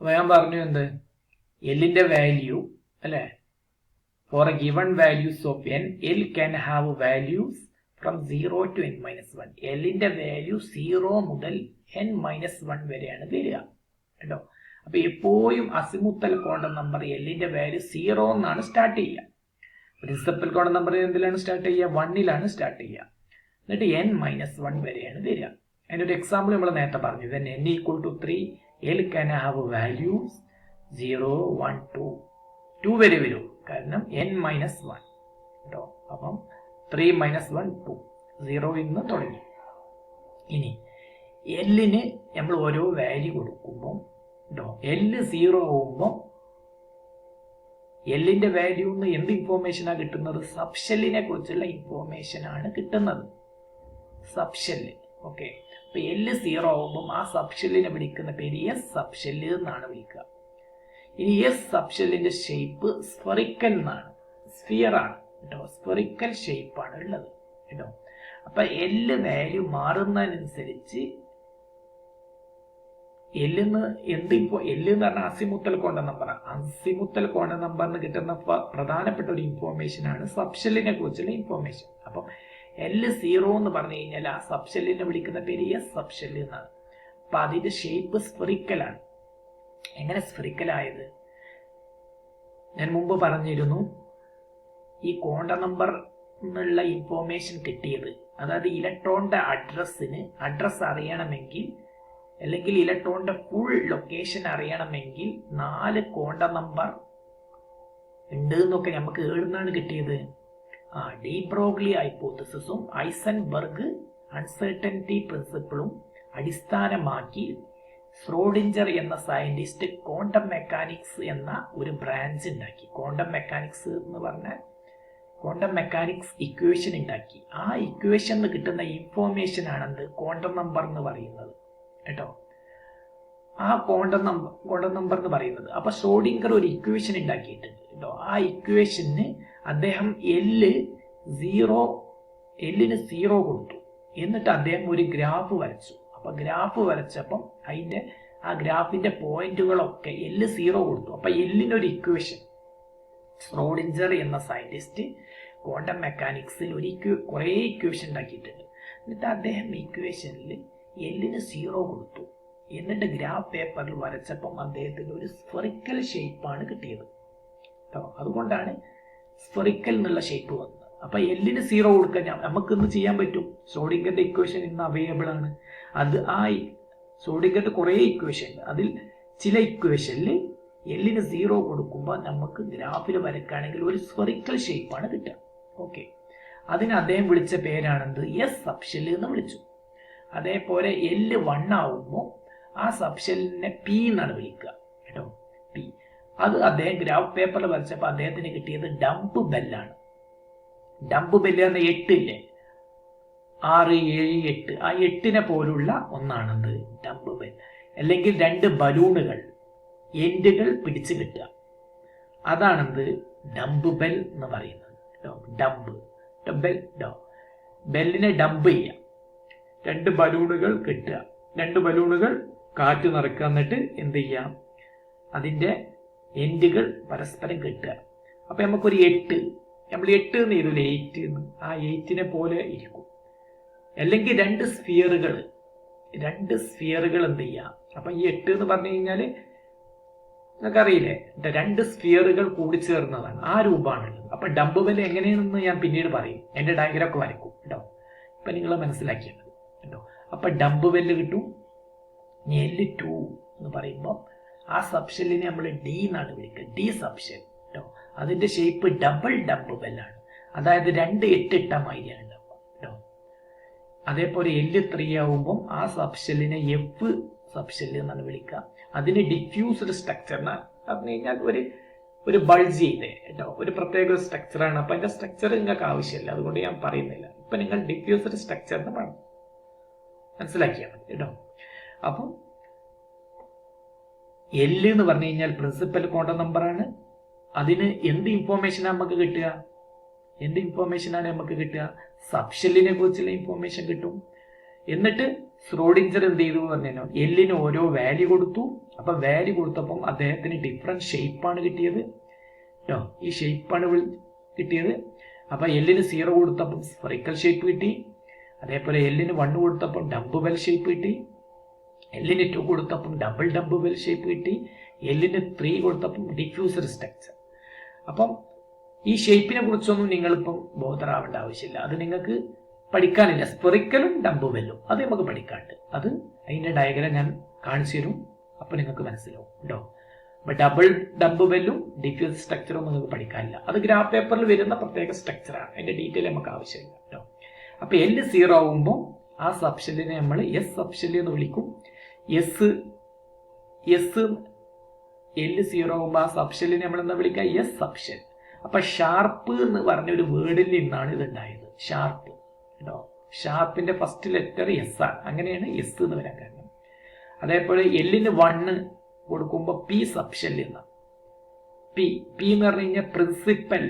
അപ്പൊ ഞാൻ പറഞ്ഞു എന്ത്, എല്ലിന്റെ വാല്യൂ അല്ലെ, for a given values of n, l can have values from 0 to n-1. എല്ലിന്റെ വാല്യൂ 0 മുതൽ n-1 വരെയാണ് വരിക കേട്ടോ. അപ്പൊ എപ്പോഴും അസിമുത്തൽ ക്വാണ്ടം നമ്പർ എല്ലിന്റെ വാല്യൂ 0 എന്നാണ് സ്റ്റാർട്ട് ചെയ്യുക. പ്രിൻസിപ്പൽ ക്വാണ്ടം നമ്പർ എന്തിലാണ് സ്റ്റാർട്ട് ചെയ്യുക? 1 സ്റ്റാർട്ട് ചെയ്യുക. എന്നിട്ട് n-1 വരെയാണ് വരിക. അതിന്റെ ഒരു എക്സാമ്പിൾ നമ്മൾ നേരത്തെ പറഞ്ഞു. then n equal to 3, L can have values 0, 1, 2 വരെ വരും. കാരണം n-1 കേട്ടോ. അപ്പം 3 - 1 2, 0 നിന്ന് തുടങ്ങി. ഇനി എല്ലിന് നമ്മൾ ഓരോ വാല്യൂ കൊടുക്കുമ്പോൾ കേട്ടോ, എല്ല് 0 ആവുമ്പോൾ എല്ലിന്റെ വാല്യൂന്ന് എന്ത് ഇൻഫോർമേഷനാണ് കിട്ടുന്നത്? സബ്ഷെല്ലിനെ കുറിച്ചുള്ള ഇൻഫോർമേഷൻ ആണ് കിട്ടുന്നത്. സബ്ഷെല്ല്. ഓക്കെ. അപ്പൊ എല്ല് 0 ആവുമ്പോൾ ആ സബ്ഷെല്ലിനെ വിളിക്കുന്ന പേര് എസ് സബ്ഷെല്ല് എന്നാണ് വിളിക്കുക. ഇനി എസ് സബ്ഷെല്ലിന്റെ ഷേപ്പ് സ്ഫെറിക്കൽ എന്നാണ്, സ്ഫിയർ ആണ് കേട്ടോ. സ്ഫെറിക്കൽ ഷേപ്പാണ് ഉള്ളത് കേട്ടോ. അപ്പൊ എല്ല് വാല്യൂ മാറുന്നതിനനുസരിച്ച് എല്ലിന്ന് എല്ല് എന്ന് പറഞ്ഞാൽ അസിമുത്തൽ ക്വാണ്ടം നമ്പറാണ്. അസിമുത്തൽ ക്വാണ്ടം നമ്പറിന് കിട്ടുന്ന പ്രധാനപ്പെട്ട ഒരു ഇൻഫോർമേഷൻ ആണ് സബ്ഷെല്ലിനെ കുറിച്ചുള്ള ഇൻഫോർമേഷൻ. അപ്പം L 0 എന്ന് പറഞ്ഞു കഴിഞ്ഞാൽ ആ സബ്ഷെല്ലിനെ വിളിക്കുന്ന പേര് എസ് സബ്ഷെല്ല് എന്നാണ്. അപ്പൊ അതിന്റെ ഷേപ്പ് സ്ഫെറിക്കലാണ്. എങ്ങനെ സ്ഫെറിക്കൽ ആയത്? ഞാൻ മുമ്പ് പറഞ്ഞിരുന്നു, ഈ ക്വാണ്ടം നമ്പർ എന്നുള്ള ഇൻഫോർമേഷൻ കിട്ടിയത്, അതായത് ഇലക്ട്രോണിന്റെ അഡ്രസ് അറിയണമെങ്കിൽ, അല്ലെങ്കിൽ ഇലക്ട്രോണിന്റെ ഫുൾ ലൊക്കേഷൻ അറിയണമെങ്കിൽ 4 ക്വാണ്ടം നമ്പർ ഉണ്ട് എന്നൊക്കെ നമുക്ക് എവിടുന്നാണ് കിട്ടിയത്? ഡി ബ്രോഗ്ലി ഹൈപ്പോത്തസിസും ഐസൻബർഗ് അൺസർട്ടനിറ്റി പ്രിൻസിപ്പിളും അടിസ്ഥാനമാക്കി ശ്രോഡിഞ്ചർ എന്ന സയന്റിസ്റ്റ് ക്വാണ്ടം മെക്കാനിക്സ് എന്ന ഒരു ബ്രാഞ്ച് ഉണ്ടാക്കി. ക്വാണ്ടം മെക്കാനിക്സ് എന്ന് പറഞ്ഞാൽ ക്വാണ്ടം മെക്കാനിക്സ് ഇക്വേഷൻ ഉണ്ടാക്കി. ആ ഇക്വേഷനിൽ കിട്ടുന്ന ഇൻഫോർമേഷൻ ആണെന്ത് ക്വാണ്ടം നമ്പർ എന്ന് പറയുന്നത് കേട്ടോ. ആ ക്വാണ്ടം നമ്പർ എന്ന് പറയുന്നത്. അപ്പൊ ഷ്രോഡിംഗർ ഒരു ഇക്വേഷൻ ഉണ്ടാക്കിയിട്ടുണ്ട് കേട്ടോ. ആ ഇക്വേഷന് അദ്ദേഹം എല്ലിന് 0 കൊടുത്തു. എന്നിട്ട് അദ്ദേഹം ഒരു ഗ്രാഫ് വരച്ചു. അപ്പൊ ഗ്രാഫ് വരച്ചപ്പം ആ ഗ്രാഫിന്റെ പോയിന്റുകളൊക്കെ L 0 കൊടുത്തു. അപ്പൊ എല്ലിനൊരു ഇക്വേഷൻ ഷ്രോഡിഞ്ചർ എന്ന സയന്റിസ്റ്റ് ക്വാണ്ടം മെക്കാനിക്സിൽ കുറെ ഇക്വേഷൻ ഉണ്ടാക്കിയിട്ടുണ്ട്. എന്നിട്ട് അദ്ദേഹം ഇക്വേഷനിൽ എല്ലിന് 0 കൊടുത്തു. എന്നിട്ട് ഗ്രാഫ് പേപ്പറിൽ വരച്ചപ്പം അദ്ദേഹത്തിന് ഒരു സ്ഫെറിക്കൽ ഷേപ്പാണ് കിട്ടിയത് കേട്ടോ. അതുകൊണ്ടാണ് സ്ഫെറിക്കൽ എന്നുള്ള ഷേപ്പ് വന്നത്. അപ്പൊ എല്ലിന് 0 കൊടുക്കാൻ നമുക്ക് ഇന്ന് ചെയ്യാൻ പറ്റും. ഷ്രോഡിംഗറിന്റെ ഇക്വേഷൻ ഇന്ന് അവൈലബിൾ ആണ്. അത് ആ ഷ്രോഡിംഗറിന്റെ കുറെ ഇക്വേഷൻ ഉണ്ട്. അതിൽ ചില ഇക്വേഷനിൽ എല്ലിന് 0 കൊടുക്കുമ്പോൾ നമുക്ക് ഗ്രാഫിൽ വരക്കുകയാണെങ്കിൽ ഒരു സ്ഫെറിക്കൽ ഷേപ്പാണ് കിട്ടുക. ഓക്കെ. അതിന് അദ്ദേഹം വിളിച്ച പേരാണെന്ത്? എസ് സബ്ഷെല്ല് എന്ന് വിളിച്ചു. അതേപോലെ L 1 ആവുമ്പോൾ ആ സബ്ഷെല്ലിനെ പി എന്നാണ് വിളിക്കുക കേട്ടോ. പി. അത് അദ്ദേഹം ഗ്രാഫ് പേപ്പറിൽ വരച്ചപ്പോൾ അദ്ദേഹത്തിന് കിട്ടിയത് ഡംപ് ബെല്ലാണ്. ഡംപ് ബെല്ല് എന്ന 8 ഇല്ലേ, 6, 7, 8, ആ 8നെ പോലുള്ള ഒന്നാണെന്ത് ഡംപ് ബെൽ. അല്ലെങ്കിൽ 2 ബലൂണുകൾ എൻഡുകൾ പിടിച്ചു കിട്ടുക, അതാണെന്ത് ഡംപ് ബെൽ എന്ന് പറയുന്നത് കേട്ടോ. Dump bell. ബെല്ലിനെ ഡംപ് ചെയ്യുക, 2 ബലൂണുകൾ കിട്ടുക, 2 ബലൂണുകൾ കാറ്റ് നിറക്കുക, എന്നിട്ട് എന്ത് ചെയ്യാം, അതിന്റെ എൻഡുകൾ പരസ്പരം കിട്ടുക. അപ്പൊ നമുക്കൊരു 8, നമ്മൾ 8 എന്ന് എഴുതൂലേ, 8 എന്ന്, ആ 8നെ പോലെ ഇരിക്കും. അല്ലെങ്കിൽ 2 സ്ഫിയറുകൾ എന്ത് ചെയ്യാം. അപ്പൊ ഈ 8 എന്ന് പറഞ്ഞു കഴിഞ്ഞാല് നിങ്ങൾക്കറിയില്ലേ, 2 സ്ഫിയറുകൾ കൂടി ചേർന്നതാണ്, ആ രൂപമാണുള്ളത്. അപ്പൊ ഡംപ് ബെൽ എങ്ങനെയാണെന്ന് ഞാൻ പിന്നീട് പറയും, എന്റെ ഡയഗ്രാം ഒക്കെ വരയ്ക്കും കേട്ടോ. ഇപ്പൊ നിങ്ങൾ മനസ്സിലാക്കിയത് കേട്ടോ. അപ്പൊ ഡംപ് ബെല്ല് കിട്ടും. L 2 എന്ന് പറയുമ്പോൾ ആ സബ്ഷെല്ലിനെ നമ്മൾ ഡി എന്നാണ് വിളിക്കുക, ഡി സബ്ഷെൽ കേട്ടോ. അതിന്റെ ഷേപ്പ് ഡബിൾ ഡംപ് ബെല്ലാണ്, അതായത് 2 8 ഇട്ട മാതിരിയാണ് കേട്ടോ. അതേപോലെ L 3 ആവുമ്പം ആ സബ്ഷെല്ലിനെ എഫ് സബ്ഷെല്ല് എന്നാണ് വിളിക്കുക. അതിന് ഡിഫ്യൂസ്ഡ് സ്ട്രക്ചർ എന്ന് പറഞ്ഞു കഴിഞ്ഞാൽ ഒരു ബൾജ് ചെയ്തേ കേട്ടോ, ഒരു പ്രത്യേക സ്ട്രക്ചറാണ്. അപ്പൊ അതിന്റെ സ്ട്രക്ചർ നിങ്ങൾക്ക് ആവശ്യമില്ല, അതുകൊണ്ട് ഞാൻ പറയുന്നില്ല. ഇപ്പൊ നിങ്ങൾ ഡിഫ്യൂസ്ഡ് സ്ട്രക്ചർ എന്ന് പറഞ്ഞു മനസ്സിലാക്കിയാൽ മതി കേട്ടോ. അപ്പം L എന്ന് പറഞ്ഞു കഴിഞ്ഞാൽ പ്രിൻസിപ്പൽ ക്വാണ്ടം നമ്പറാണ്. അതിന് എന്ത് ഇൻഫോർമേഷനാണ് നമുക്ക് കിട്ടുക? സബ്ഷെല്ലിനെ കുറിച്ചുള്ള ഇൻഫോർമേഷൻ കിട്ടും. എന്നിട്ട് ശ്രോഡിഞ്ചർ എന്ത് ചെയ്തു പറഞ്ഞു, എല്ലിന് ഓരോ വാല്യൂ കൊടുത്തു. അപ്പൊ വാല്യൂ കൊടുത്തപ്പം അദ്ദേഹത്തിന് ഡിഫറെന്റ് ഷേപ്പാണ് കിട്ടിയത് കേട്ടോ. ഈ ഷേപ്പാണ് കിട്ടിയത്. അപ്പൊ എല്ലിന് 0 കൊടുത്തപ്പം സ്ഫെറിക്കൽ ഷേപ്പ് കിട്ടി. അതേപോലെ എല്ലിന് 1 കൊടുത്തപ്പം ഡംബ് ബെൽ ഷേപ്പ് കിട്ടി. എല്ലിന് 2 കൊടുത്തപ്പം ഡബിൾ ഡംബ് ബെൽ ഷേപ്പ് കിട്ടി. എല്ലിന് 3 കൊടുത്തപ്പം ഡിഫ്യൂസർ സ്ട്രക്ചർ. അപ്പം ഈ ഷേപ്പിനെ കുറിച്ചൊന്നും നിങ്ങളിപ്പം ബോധറാവേണ്ട ആവശ്യമില്ല. അത് നിങ്ങൾക്ക് പഠിക്കാനില്ല. സ്പെറിക്കലും ഡംബ് ബെല്ലും അത് നമുക്ക് പഠിക്കാണ്ട്. അത് അതിന്റെ ഡയഗ്രാം ഞാൻ കാണിച്ചു തരും. അപ്പൊ നിങ്ങൾക്ക് മനസ്സിലാവും കേട്ടോ. അപ്പൊ ഡബിൾ ഡംബ് ബെല്ലും ഡിഫ്യൂസ് സ്ട്രക്ചറും നിങ്ങൾക്ക് പഠിക്കാനില്ല. അത് ഗ്രാഫ് പേപ്പറിൽ വരുന്ന പ്രത്യേക സ്ട്രക്ചറാണ്. അതിന്റെ ഡീറ്റെയിൽ നമുക്ക് ആവശ്യമില്ല കേട്ടോ. അപ്പൊ L 0 ആവുമ്പോൾ ആ സബ്ഷെല്ലിനെ നമ്മൾ S സബ്ഷെല്ല് എന്ന് വിളിക്കും. L 0 ആവുമ്പോൾ ആ സബ്ഷെല്ലിനെ നമ്മൾ എന്താ വിളിക്കുക, S സബ്ഷെൽ. അപ്പൊ ഷാർപ്പ് എന്ന് പറഞ്ഞൊരു വേർഡിൽ നിന്നാണ് ഇത് ഉണ്ടായത്. ഷാർപ്പ് കേട്ടോ. ഷാർപ്പിന്റെ ഫസ്റ്റ് ലെറ്റർ S ആണ്. അങ്ങനെയാണ് S എന്ന് വരാൻ കാരണം. അതേപോലെ എല്ലിന് 1 കൊടുക്കുമ്പോൾ P സബ്ഷെൽ എന്ന പി എന്ന് പറഞ്ഞു കഴിഞ്ഞാൽ പ്രിൻസിപ്പൽ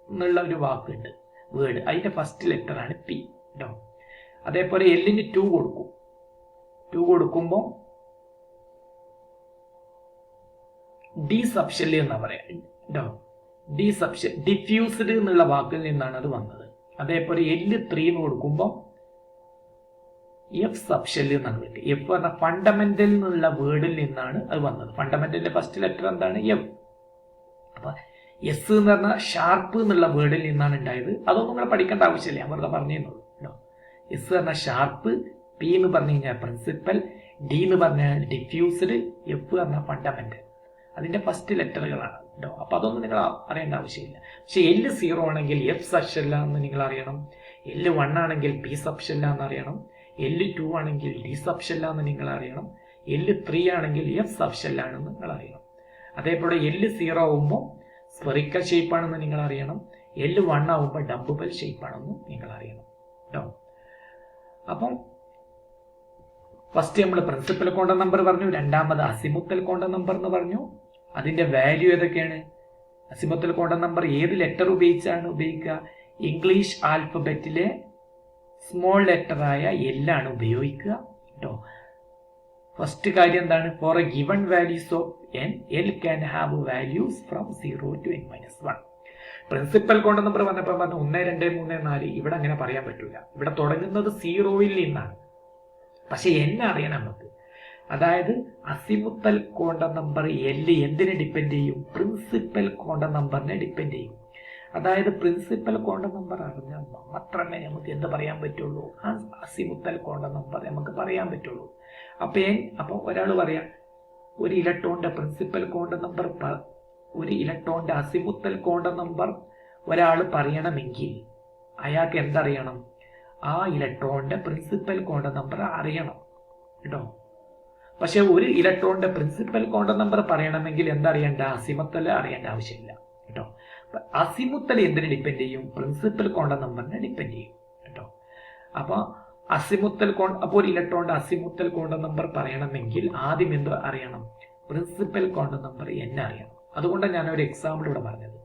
എന്നുള്ള ഒരു വാക്കുണ്ട്, വേർഡ്. അതിന്റെ ഫസ്റ്റ് ലെറ്റർ ആണ് P കേട്ടോ. അതേപോലെ എല്ലിന് 2 കൊടുക്കും. 2 കൊടുക്കുമ്പോൾ D സബ്ഷെൽ എന്നാ പറയാ കേട്ടോ. D സബ്ഷെൽ ഡിഫ്യൂസ്ഡ് എന്നുള്ള വാക്കിൽ നിന്നാണ് അത് വന്നത്. അതേപോലെ L 3 എന്ന് കൊടുക്കുമ്പോൾ F സബ്ഷെൽ എന്നാണ് വിളിക്കുക. F പറഞ്ഞ ഫണ്ടമെന്റൽ എന്നുള്ള വേർഡിൽ നിന്നാണ് അത് വന്നത്. ഫണ്ടമെന്റലിന്റെ ഫസ്റ്റ് ലെറ്റർ എന്താണ്, F. അപ്പൊ S എന്ന് പറഞ്ഞ ഷാർപ്പ് എന്നുള്ള വേർഡിൽ നിന്നാണ് ഉണ്ടായത്. അതൊന്നും നിങ്ങൾ പഠിക്കേണ്ട ആവശ്യമില്ല, ഞാൻ വെറുതെ പറഞ്ഞേന്നുള്ളൂ കേട്ടോ. S പറഞ്ഞ ഷാർപ്പ്, P എന്ന് പറഞ്ഞു കഴിഞ്ഞാൽ പ്രിൻസിപ്പൽ, D എന്ന് പറഞ്ഞാൽ ഡിഫ്യൂസ്ഡ്, F പറഞ്ഞ ഫണ്ടമെന്റൽ. അതിന്റെ ഫസ്റ്റ് ലെറ്ററുകളാണ് കേട്ടോ. അപ്പൊ അതൊന്നും നിങ്ങൾ അറിയേണ്ട ആവശ്യമില്ല. പക്ഷെ L 0 ആണെങ്കിൽ F സബ്ഷെല്ലാന്ന് നിങ്ങൾ അറിയണം. L 1 ആണെങ്കിൽ P സബ്ഷെല്ലാന്ന് അറിയണം. L 2 ആണെങ്കിൽ D സബ്ഷെല്ലാന്ന് നിങ്ങൾ അറിയണം. L 3 ആണെങ്കിൽ F സബ്ഷെല്ലാണെന്ന് നിങ്ങൾ അറിയണം. അതേപോലെ L 0 ആവുമ്പോൾ സ്ഫെറിക്കൽ ഷേപ്പാണെന്ന് നിങ്ങൾ അറിയണം. L 1 ആവുമ്പോൾ ഡംബ് ബെൽ ഷേപ്പാണെന്ന് നിങ്ങൾ അറിയണം കേട്ടോ. അപ്പം ഫസ്റ്റ് നമ്മൾ പ്രിൻസിപ്പൽ കോണ്ടം നമ്പർ പറഞ്ഞു. രണ്ടാമത് അസിമുത്തൽ കോണ്ടം നമ്പർ എന്ന് പറഞ്ഞു. അതിന്റെ വാല്യൂ ഏതൊക്കെയാണ്? അസിമുത്തൽ കോണ്ടം നമ്പർ ഏത് ലെറ്റർ ഉപയോഗിച്ചാണ് ഉപയോഗിക്കുക? ഇംഗ്ലീഷ് ആൽഫബറ്റിലെ സ്മോൾ ലെറ്ററായ L ആണ് ഉപയോഗിക്കുക കേട്ടോ. ഫസ്റ്റ് കാര്യം എന്താണ്? For a given values of n, L can have values from 0 to n-1. Principal quantum number പറഞ്ഞപ്പോൾ പറഞ്ഞു 1, 2, 3, 4. ഇവിടെ അങ്ങനെ പറയാൻ പറ്റൂല. ഇവിടെ തുടങ്ങുന്നത് 0-ൽ നിന്നാണ്. പക്ഷെ n അറിയണം നമുക്ക്. അതായത് അസിമുത്തൽ കോണ്ടം നമ്പർ L എന്തിനെ ഡിപ്പെൻഡ് ചെയ്യും? പ്രിൻസിപ്പൽ കോണ്ടം നമ്പറിനെ ഡിപ്പെൻഡ് ചെയ്യും. അതായത് പ്രിൻസിപ്പൽ കോണ്ടം നമ്പർ അറിഞ്ഞാൽ മാത്രമേ നമുക്ക് എന്ത് പറയാൻ പറ്റുള്ളൂ, ആ അസിമുത്തൽ കോണ്ടം നമ്പർ നമുക്ക് പറയാൻ പറ്റുള്ളൂ. അപ്പൊ ഒരാൾ പറയാം, ഒരു ഇലക്ട്രോണിന്റെ പ്രിൻസിപ്പൽ കോണ്ടം നമ്പർ, ഒരു ഇലക്ട്രോണിന്റെ അസിമുത്തൽ കോണ്ടം നമ്പർ ഒരാൾ പറയണമെങ്കിൽ അയാൾക്ക് എന്തറിയണം? ആ ഇലക്ട്രോണിന്റെ പ്രിൻസിപ്പൽ കോണ്ടം നമ്പർ അറിയണം കേട്ടോ. പക്ഷെ ഒരു ഇലക്ട്രോണിന്റെ പ്രിൻസിപ്പൽ കോണ്ടം നമ്പർ പറയണമെങ്കിൽ എന്തറിയണ്ട? അസിമുത്തൽ അറിയേണ്ട ആവശ്യമില്ല കേട്ടോ. അസിമുത്തൽ എന്തിനെ ഡിപ്പെൻഡ് ചെയ്യും? പ്രിൻസിപ്പൽ കോണ്ടം നമ്പറിനെ ഡിപ്പെൻഡ് ചെയ്യും കേട്ടോ. അപ്പൊ അപ്പോൾ ഒരു ഇലക്ട്രോണിന്റെ അസിമുത്തൽ കോണ്ടം നമ്പർ പറയണമെങ്കിൽ ആദ്യം എന്ത് അറിയണം? പ്രിൻസിപ്പൽ കോണ്ടം നമ്പർ n അറിയണം. അതുകൊണ്ടാണ് ഞാൻ ഒരു എക്സാമ്പിൾ ഇവിടെ പറഞ്ഞത്.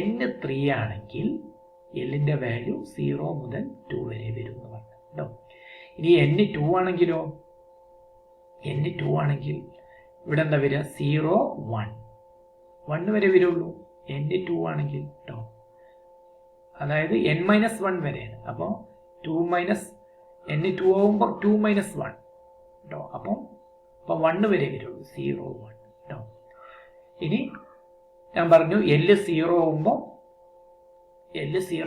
n 3 ആണെങ്കിൽ Lന്റെ വാല്യൂ 0 മുതൽ 2 വരെ വരും എന്ന് പറഞ്ഞു കേട്ടോ. ഇനി n 2 ആണെങ്കിലോ? n 2 ആണെങ്കിൽ ഇവിടെ എന്താ വരിക? 0, 1 വരെ വരുള്ളൂ n 2 ആണെങ്കിൽ കേട്ടോ. അതായത് n-1 വരെയാണ്. അപ്പോൾ 2 മൈനസ് n 2 ആവുമ്പോൾ 2 - 1 കേട്ടോ. അപ്പോൾ 1 വരെ വരുള്ളൂ, 0, 1 കേട്ടോ. ഇനി ഞാൻ പറഞ്ഞു L 0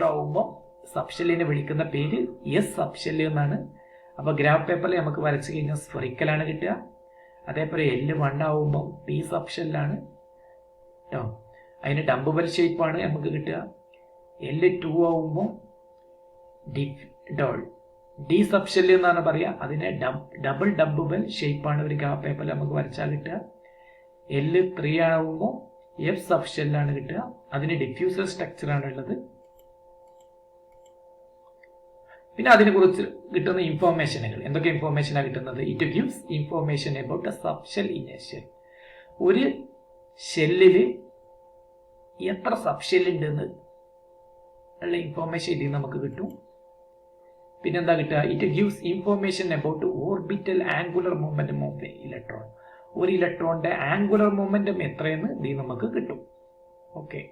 ആവുമ്പോൾ സബ്ഷെല്ലിനെ വിളിക്കുന്ന പേര് S സബ്ഷെല്ല് എന്നാണ്. അപ്പോൾ ഗ്രാഫ് പേപ്പറിൽ നമുക്ക് വരച്ചു കഴിഞ്ഞാൽ സ്ഫെറിക്കലാണ് കിട്ടുക. അതേപോലെ L 1 ആവുമ്പോൾ P സബ്ഷെല്ലാണ് കേട്ടോ. അതിന് ഡംബ് ബെൽ ഷേപ്പാണ് നമുക്ക് കിട്ടുക. L 2 ആവുമ്പോൾ D സബ്ഷെല്ല് എന്നാണ് പറയുക. അതിനെ ഡബിൾ ഡംബ് ബെൽ ഷേപ്പാണ് ഒരു ഗ്രാഫ് പേപ്പറിൽ നമുക്ക് വരച്ചാൽ കിട്ടുക. L 3 ആവുമ്പോൾ F സബ്ഷെല്ലാണ് കിട്ടുക. അതിന് ഡിഫ്യൂസർ സ്ട്രക്ചറാണ് ഉള്ളത്. പിന്നെ അതിനെക്കുറിച്ച് കിട്ടുന്ന ഇൻഫോർമേഷനുകൾ എന്തൊക്കെ ഇൻഫോർമേഷനാണ് കിട്ടുന്നത്? It gives information about A subshell in A shell. ഒരു ഷെല്ലില് എത്ര സബ്ഷെൽ ഉണ്ടെന്ന് ഉള്ള ഇൻഫോർമേഷൻ ഇതിൽ നമുക്ക് കിട്ടും. പിന്നെന്താ കിട്ടുക? It gives information about orbital angular momentum of the electron. ഒരു ഇലക്ട്രോണിന്റെ ആംഗുലർ മൊമെന്റം എത്രയെന്ന് ഇത് നമുക്ക് കിട്ടും. ഓക്കെ.